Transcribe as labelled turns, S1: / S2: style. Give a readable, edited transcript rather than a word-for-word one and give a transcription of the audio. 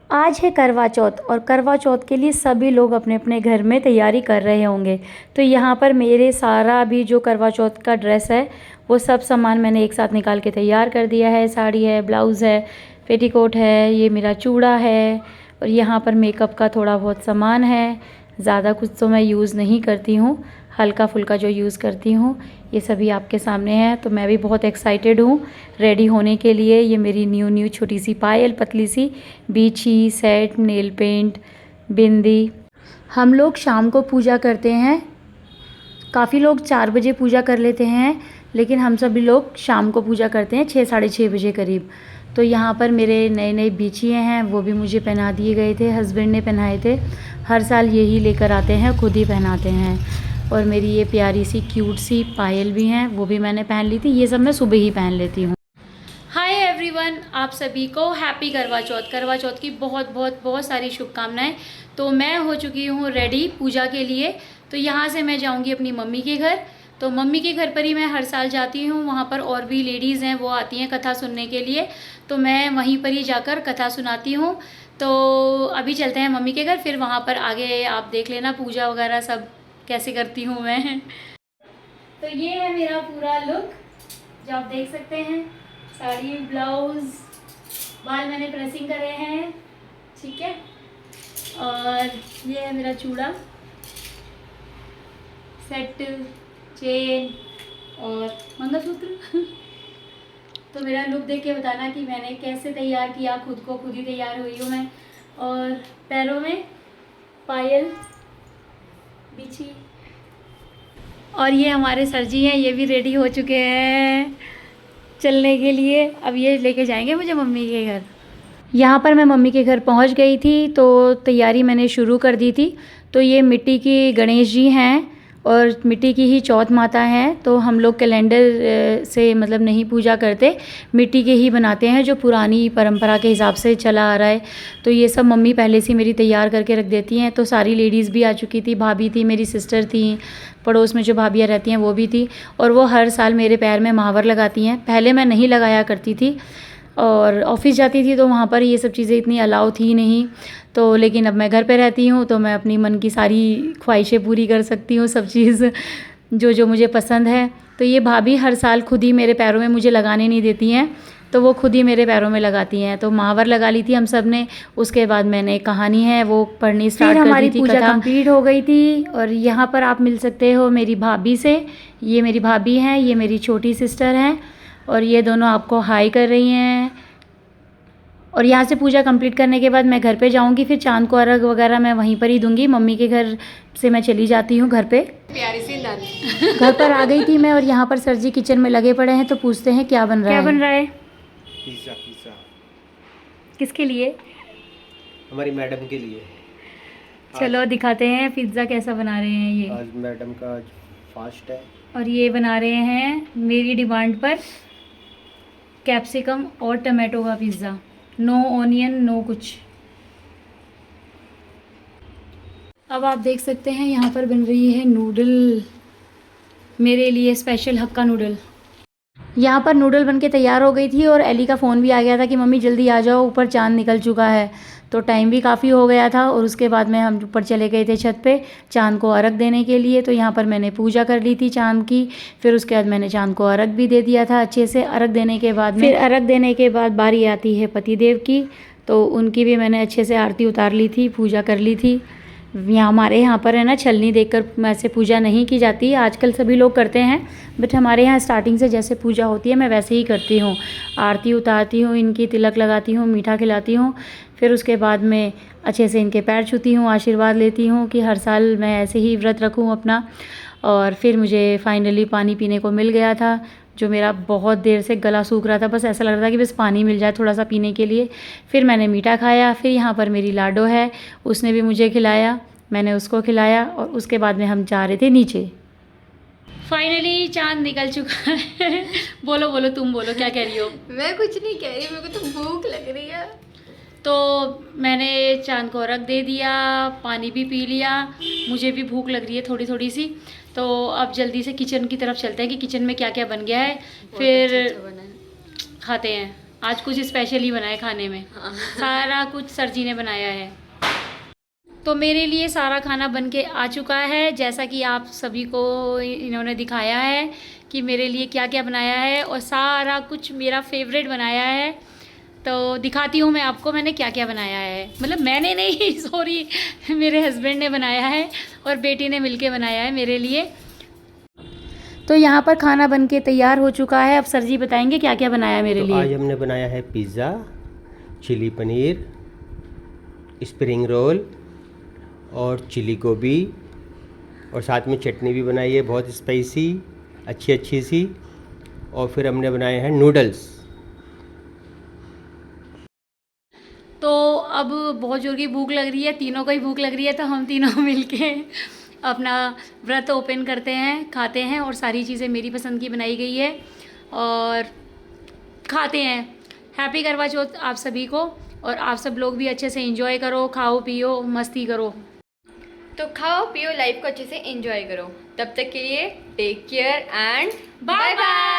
S1: आज है करवा चौथ और करवा चौथ के लिए सभी लोग अपने अपने घर में तैयारी कर रहे होंगे। तो यहाँ पर मेरे सारा भी जो करवा चौथ का ड्रेस है वो सब सामान मैंने एक साथ निकाल के तैयार कर दिया है। साड़ी है, ब्लाउज़ है, पेटीकोट है, ये मेरा चूड़ा है और यहाँ पर मेकअप का थोड़ा बहुत सामान है। ज़्यादा कुछ तो मैं यूज़ नहीं करती हूँ, हल्का फुल्का जो यूज़ करती हूँ ये सभी आपके सामने है। तो मैं भी बहुत एक्साइटेड हूँ रेडी होने के लिए। ये मेरी न्यू छोटी सी पायल, पतली सी बीछी, सेट, नेल पेंट, बिंदी। हम लोग शाम को पूजा करते हैं। काफ़ी लोग 4 बजे पूजा कर लेते हैं, लेकिन हम सभी लोग शाम को पूजा करते हैं 6 साढ़े 6 बजे करीब। तो यहाँ पर मेरे नए बिछिए हैं, वो भी मुझे पहना दिए गए थे, हस्बैंड ने पहनाए थे। हर साल यही लेकर आते हैं, खुद ही पहनाते हैं। और मेरी ये प्यारी सी क्यूट सी पायल भी हैं, वो भी मैंने पहन ली थी। ये सब मैं सुबह ही पहन लेती हूँ। हाय एवरीवन, आप सभी को हैप्पी करवा चौथ। करवा चौथ की बहुत सारी शुभकामनाएं। तो मैं हो चुकी हूँ रेडी पूजा के लिए। तो यहाँ से मैं जाऊँगी अपनी मम्मी के घर। तो मम्मी के घर पर ही मैं हर साल जाती हूँ। वहाँ पर और भी लेडीज़ हैं, वो आती हैं कथा सुनने के लिए। तो मैं वहीं पर ही जाकर कथा सुनाती हूँ। तो अभी चलते हैं मम्मी के घर, फिर वहाँ पर आगे आप देख लेना पूजा वगैरह सब कैसे करती हूँ मैं। तो ये है मेरा पूरा लुक जो आप देख सकते हैं। साड़ी, ब्लाउज़, बाल मैंने प्रेसिंग करे हैं, ठीक है। और ये है मेरा चूड़ा, सेट, चेन और मंगलसूत्र। तो मेरा लुक देख के बताना कि मैंने कैसे तैयार किया, खुद ही तैयार हुई हूँ मैं। और पैरों में पायल बिछी। और ये हमारे सर जी हैं, ये भी रेडी हो चुके हैं चलने के लिए। अब ये लेके जाएंगे मुझे मम्मी के घर। यहाँ पर मैं मम्मी के घर पहुँच गई थी, तो तैयारी मैंने शुरू कर दी थी। तो ये मिट्टी की गणेश जी हैं और मिट्टी की ही चौथ माता हैं। तो हम लोग कैलेंडर से मतलब नहीं पूजा करते, मिट्टी के ही बनाते हैं जो पुरानी परंपरा के हिसाब से चला आ रहा है। तो ये सब मम्मी पहले से मेरी तैयार करके रख देती हैं। तो सारी लेडीज़ भी आ चुकी थी, भाभी थी, मेरी सिस्टर थी, पड़ोस में जो भाभियाँ रहती हैं वो भी थी। और वो हर साल मेरे पैर में महावर लगाती हैं। पहले मैं नहीं लगाया करती थी और ऑफ़िस जाती थी तो वहाँ पर ये सब चीज़ें इतनी अलाउ थी नहीं। तो लेकिन अब मैं घर पे रहती हूँ तो मैं अपनी मन की सारी ख्वाहिशें पूरी कर सकती हूँ, सब चीज़ जो मुझे पसंद है। तो ये भाभी हर साल खुद ही मेरे पैरों में मुझे लगाने नहीं देती हैं, तो वो खुद ही मेरे पैरों में लगाती हैं। तो महावर लगा ली थी हम सब ने। उसके बाद मैंने कहानी है वो पढ़नी स्टार्ट कर दी थी। हमारी पूजा कंप्लीट हो गई थी। और यहाँ पर आप मिल सकते हो मेरी भाभी से। ये मेरी भाभी हैं, ये मेरी छोटी सिस्टर हैं और ये दोनों आपको हाई कर रही हैं। और यहाँ से पूजा कंप्लीट करने के बाद मैं घर पे जाऊँगी, फिर चांद को अर्घ वगैरह मैं वहीं पर ही दूँगी। मम्मी के घर से मैं चली जाती हूँ घर पे। प्यारी सी दादी घर पर आ गई थी मैं। और यहाँ पर सर जी किचन में लगे पड़े हैं, तो पूछते हैं क्या बन रहा है।
S2: पिज़्ज़ा।
S1: किसके लिए?
S2: हमारी मैडम के लिए।
S1: चलो दिखाते हैं पिज़्ज़ा कैसा बना रहे हैं ये।
S2: आज मैडम का फास्ट है।
S1: और ये बना रहे हैं मेरी डिमांड पर कैप्सिकम और टमाटो का पिज़्ज़ा, नो ऑनियन, नो कुछ। अब आप देख सकते हैं यहाँ पर बन रही है नूडल, मेरे लिए स्पेशल हक्का नूडल। यहाँ पर नूडल बन के तैयार हो गई थी और एली का फ़ोन भी आ गया था कि मम्मी जल्दी आ जाओ, ऊपर चांद निकल चुका है। तो टाइम भी काफ़ी हो गया था। और उसके बाद में हम ऊपर चले गए थे छत पे चांद को अर्घ देने के लिए। तो यहाँ पर मैंने पूजा कर ली थी चांद की। फिर उसके बाद मैंने चांद को अर्घ भी दे दिया था अच्छे से। अर्घ देने के बाद फिर अर्घ देने के बाद बारी आती है पतिदेव की, तो उनकी भी मैंने अच्छे से आरती उतार ली थी, पूजा कर ली थी। हमारे यहाँ पर है ना छलनी देखकर वैसे पूजा नहीं की जाती, आजकल सभी लोग करते हैं, बट हमारे यहाँ स्टार्टिंग से जैसे पूजा होती है मैं वैसे ही करती हूँ। आरती उतारती हूँ, इनकी तिलक लगाती हूँ, मीठा खिलाती हूँ। फिर उसके बाद में अच्छे से इनके पैर छूती हूँ, आशीर्वाद लेती हूँ कि हर साल मैं ऐसे ही व्रत रखूँ अपना। और फिर मुझे फाइनली पानी पीने को मिल गया था, जो मेरा बहुत देर से गला सूख रहा था। बस ऐसा लग रहा था कि बस पानी मिल जाए थोड़ा सा पीने के लिए। फिर मैंने मीठा खाया। फिर यहाँ पर मेरी लाडो है, उसने भी मुझे खिलाया, मैंने उसको खिलाया। और उसके बाद में हम जा रहे थे नीचे। फाइनली चांद निकल चुका है। बोलो तुम बोलो क्या कह रही हो।
S3: मैं कुछ नहीं कह रही, मेरे को तो भूख लग रही है।
S1: तो मैंने चांद को रख दे दिया, पानी भी पी लिया, मुझे भी भूख लग रही है थोड़ी थोड़ी सी। तो अब जल्दी से किचन की तरफ चलते हैं कि किचन में क्या क्या बन गया है, फिर
S3: बना है।
S1: खाते हैं। आज कुछ स्पेशल ही बनाया खाने में।
S3: हाँ।
S1: सारा कुछ सर जी ने बनाया है। तो मेरे लिए सारा खाना बन के आ चुका है, जैसा कि आप सभी को इन्होंने दिखाया है कि मेरे लिए क्या क्या बनाया है, और सारा कुछ मेरा फेवरेट बनाया है। तो दिखाती हूँ मैं आपको मैंने क्या क्या बनाया है। मतलब मैंने नहीं सॉरी, मेरे हस्बैंड ने बनाया है और बेटी ने मिलके बनाया है मेरे लिए। तो यहाँ पर खाना बन के तैयार हो चुका है। अब सर जी बताएंगे क्या क्या बनाया है मेरे
S2: तो
S1: लिए।
S2: आज हमने बनाया है pizza, chilli paneer, spring roll और चिली गोभी, और साथ में चटनी भी बनाई है बहुत स्पाइसी अच्छी सी। और फिर हमने बनाए हैं नूडल्स।
S1: तो अब बहुत जोर की भूख लग रही है, तीनों को ही भूख लग रही है, तो हम तीनों मिलके अपना व्रत ओपन करते हैं, खाते हैं, और सारी चीज़ें मेरी पसंद की बनाई गई है और खाते हैं। हैप्पी करवा चौथ आप सभी को, और आप सब लोग भी अच्छे से एंजॉय करो, खाओ पियो मस्ती करो।
S3: तो खाओ पियो, लाइफ को अच्छे से एंजॉय करो। तब तक के लिए take care and bye bye.